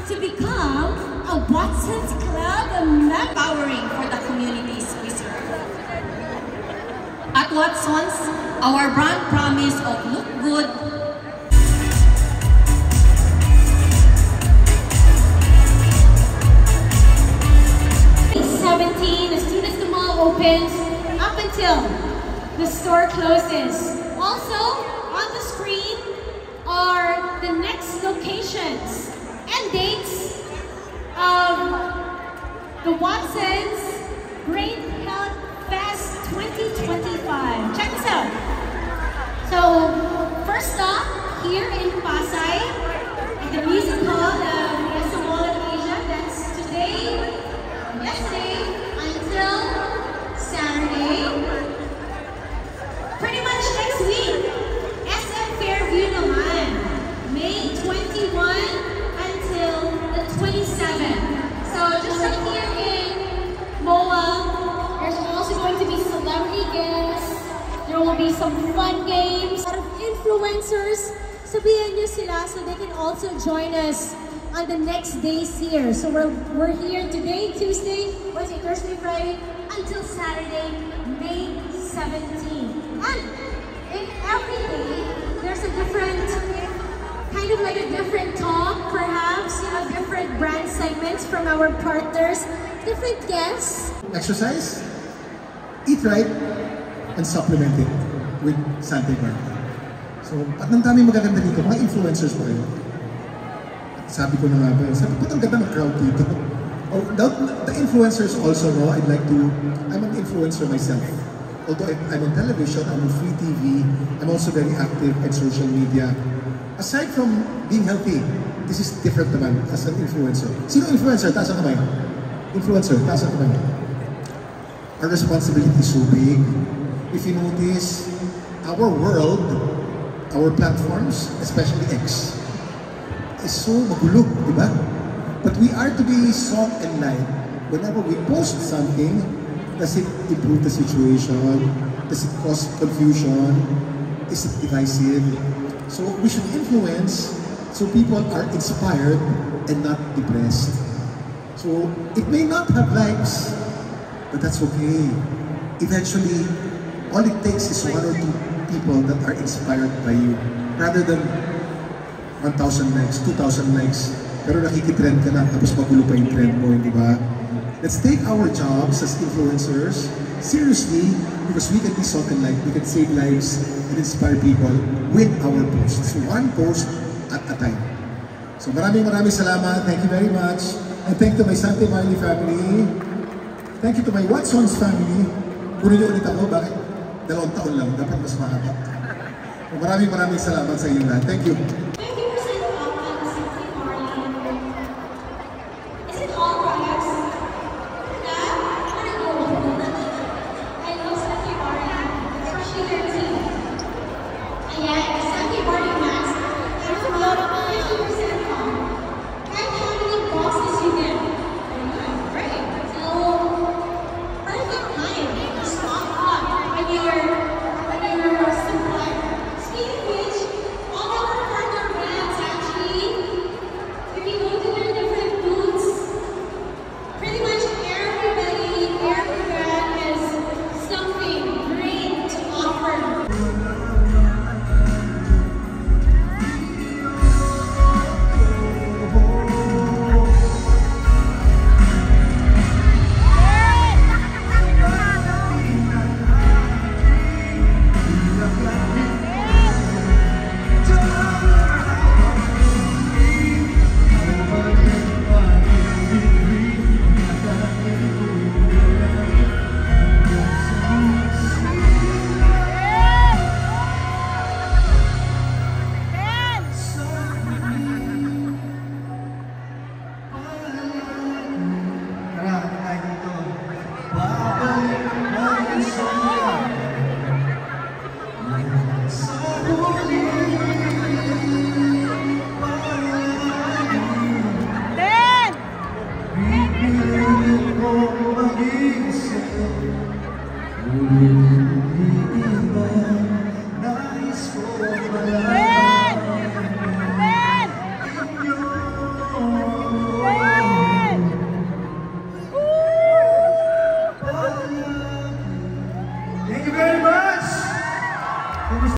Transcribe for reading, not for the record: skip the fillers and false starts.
to become a Watson's Club empowering for the communities we serve. At Watson's, our brand promise of look good, 17, as soon as the mall opens, up until the store closes. Also, on the screen are the next locations and dates of the Watson's Great Health Fest 2025. Check this out. So, first stop here in Pasay, at the Music Hall of SM Mall of Asia. That's today, yesterday, until Saturday. Pretty much next week, SM Fairview naman, May 21 until the 27th. So just like here in MOA, there's also going to be celebrity guests. There will be some fun games. A lot of influencers, sabihan nyo sila so they can also join us on the next days here. So we're here today, Tuesday, Wednesday, Thursday, Friday, until Saturday, May 17th. And in every day, there's a different, kind of like a different talk, perhaps, you know, different brand segments from our partners, different guests. Exercise, eat right, and supplement it with Santiago. So, at ang daming magaganda dito, mga influencers po kayo. Sabi ko na nga ba, sabi ko, ang ganda ng crowd dito. Oh, the influencers also know, I'm an influencer myself. Although I'm on television, I'm on free TV, I'm also very active in social media. Aside from being healthy, this is different naman as an influencer. Sino influencer? Taas ang kamay. Influencer, taas ang kamay. Our responsibility is so big. If you notice, our world, our platforms, especially X, is so magulo, di ba? But we are to be soft and light. Whenever we post something, does it improve the situation? Does it cause confusion? Is it divisive? So we should influence so people are inspired and not depressed. So it may not have likes, but that's okay. Eventually, all it takes is 1 or 2 people that are inspired by you, rather than 1,000 likes, 2,000 likes, pero nakikitrend ka na, tapos magulo pa yung trend mo, di ba? Let's take our jobs as influencers seriously, because we can be salt and light, we can save lives and inspire people with our posts. One post at a time. So maraming salamat. Thank you very much. And thank you to my Sante Marley family. Thank you to my Watson's family. Kunin niyo ulit ako, bakit? 2 taon lang, dapat mas mahaba. So maraming salamat sa inyo lahat. Thank you. Nais ko